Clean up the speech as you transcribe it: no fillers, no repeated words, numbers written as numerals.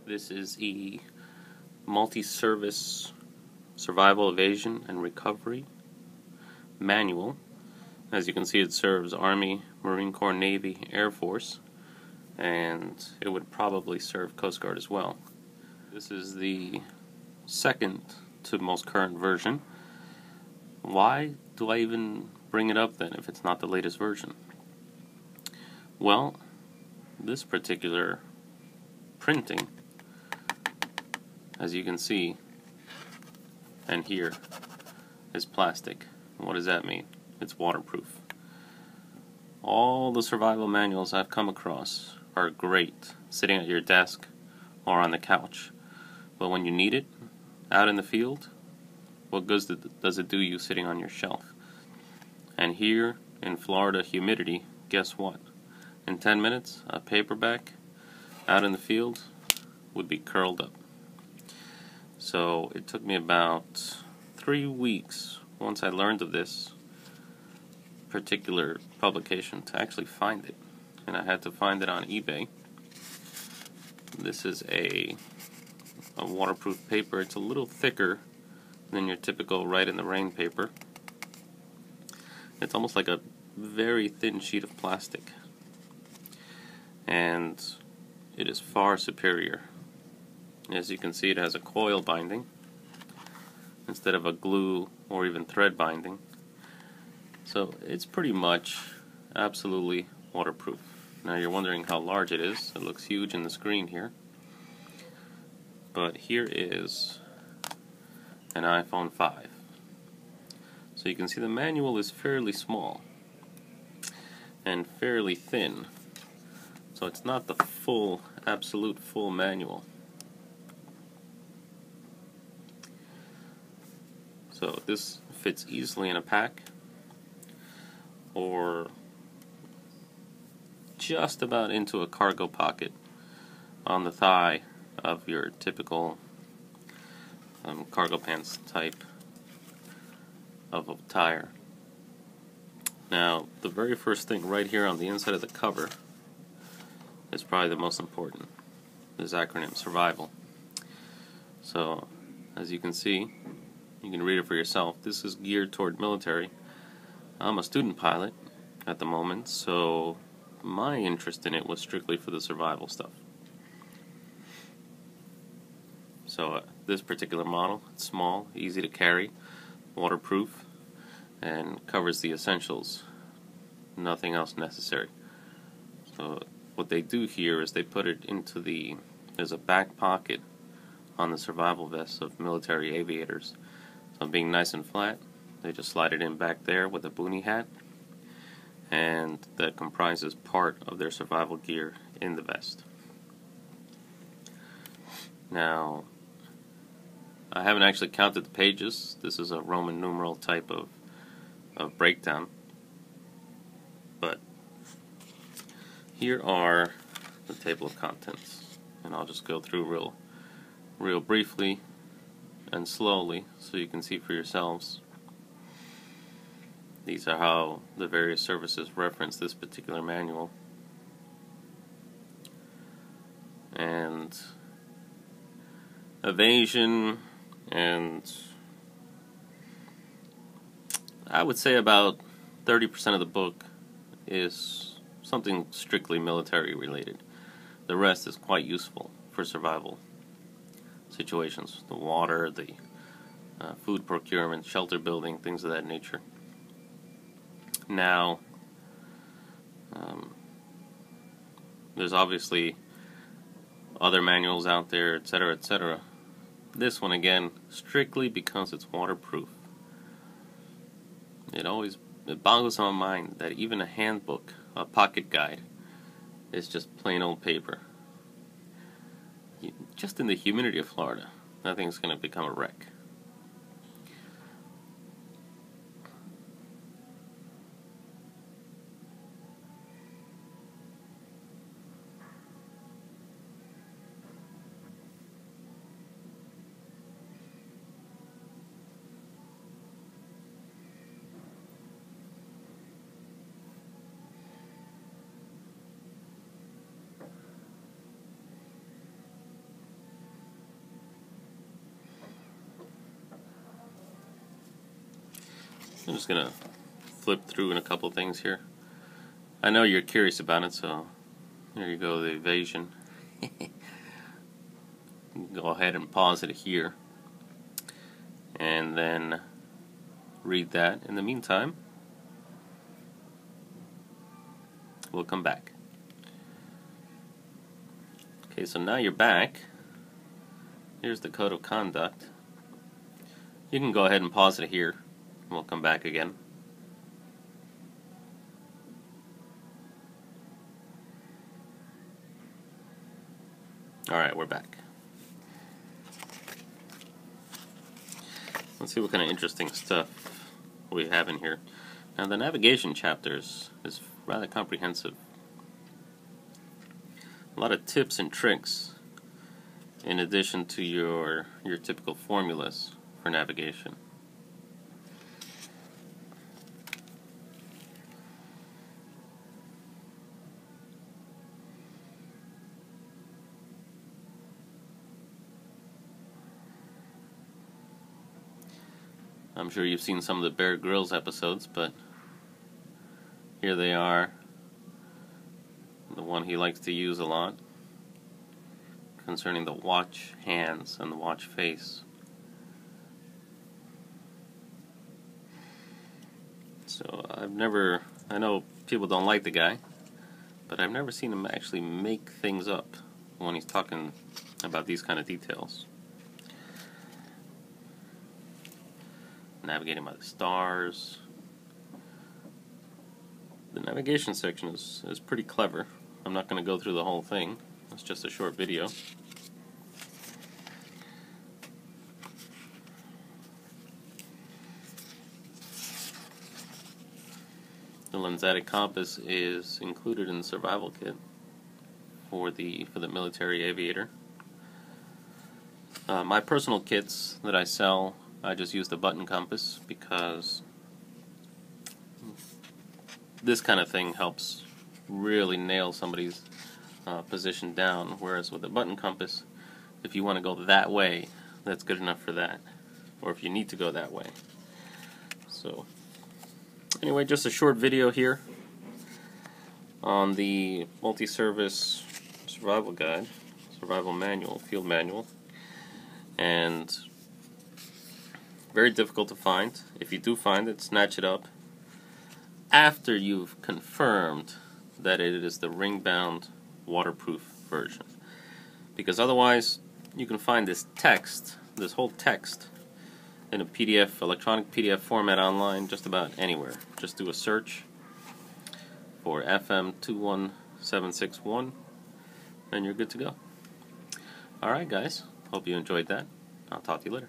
This is the Multiservice Survival, Evasion, and Recovery Manual. As you can see, it serves Army, Marine Corps, Navy, Air Force, and it would probably serve Coast Guard as well. This is the second to most current version. Why do I even bring it up then if it's not the latest version? Well, this particular printing, as you can see and hear, is plastic. What does that mean? It's waterproof. All the survival manuals I've come across are great sitting at your desk or on the couch, but when you need it out in the field, what good does it do you sitting on your shelf? And here in Florida humidity, guess what? In 10 minutes, a paperback out in the field would be curled up. So it took me about 3 weeks once I learned of this particular publication to actually find it. And I had to find it on eBay. This is a waterproof paper. It's a little thicker than your typical Write in the Rain paper. It's almost like a very thin sheet of plastic. And it is far superior. As you can see, it has a coil binding instead of a glue or even thread binding. So it's pretty much absolutely waterproof. Now you're wondering how large it is. It looks huge in the screen here. But here is an iPhone 5. So you can see the manual is fairly small and fairly thin. So it's not the full, absolute full manual. So this fits easily in a pack or just about into a cargo pocket on the thigh of your typical cargo pants type of attire. Now, the very first thing right here on the inside of the cover is probably the most important. This acronym, survival. So, as you can see, you can read it for yourself. This is geared toward military. I'm a student pilot at the moment, so my interest in it was strictly for the survival stuff. So this particular model, it's small, easy to carry, waterproof, and covers the essentials. Nothing else necessary. So what they do here is they put it into there's a back pocket on the survival vests of military aviators. So being nice and flat, they just slide it in back there with a boonie hat, and that comprises part of their survival gear in the vest. Now, I haven't actually counted the pages. This is a Roman numeral type of breakdown. But here are the table of contents, and I'll just go through real briefly and slowly so you can see for yourselves. These are how the various services reference this particular manual. And evasion, and I would say about 30% of the book is something strictly military related. The rest is quite useful for survival situations. The water, the food procurement, shelter building, things of that nature. Now, there's obviously other manuals out there, etc., etc. This one, again, strictly because it's waterproof. It boggles my mind that even a handbook, a pocket guide, is just plain old paper. Just in the humidity of Florida, that thing's going to become a wreck. I'm just gonna flip through in a couple things here. I know you're curious about it, so there you go, the evasion. Go ahead and pause it here, and then read that. In the meantime, we'll come back. Okay, so now you're back. Here's the code of conduct. You can go ahead and pause it here. We'll come back again. Alright, we're back. Let's see what kind of interesting stuff we have in here. Now, the navigation chapters is rather comprehensive. A lot of tips and tricks in addition to your typical formulas for navigation. I'm sure you've seen some of the Bear Grylls episodes, but here they are. The one he likes to use a lot concerning the watch hands and the watch face. So I know people don't like the guy, but I've never seen him actually make things up when he's talking about these kind of details. Navigating by the stars. The navigation section is pretty clever. I'm not going to go through the whole thing. It's just a short video. The lensatic compass is included in the survival kit for the military aviator. My personal kits that I sell, I just use the button compass because this kind of thing helps really nail somebody's position down, whereas with a button compass, if you want to go that way, that's good enough for that, or if you need to go that way. So anyway, just a short video here on the Multiservice survival guide, survival manual, field manual, and very difficult to find. If you do find it, snatch it up after you've confirmed that it is the ring-bound waterproof version, because otherwise you can find this text, this whole text, in a PDF, electronic PDF format online just about anywhere. Just do a search for FM 21761 and you're good to go. Alright guys, hope you enjoyed that. I'll talk to you later.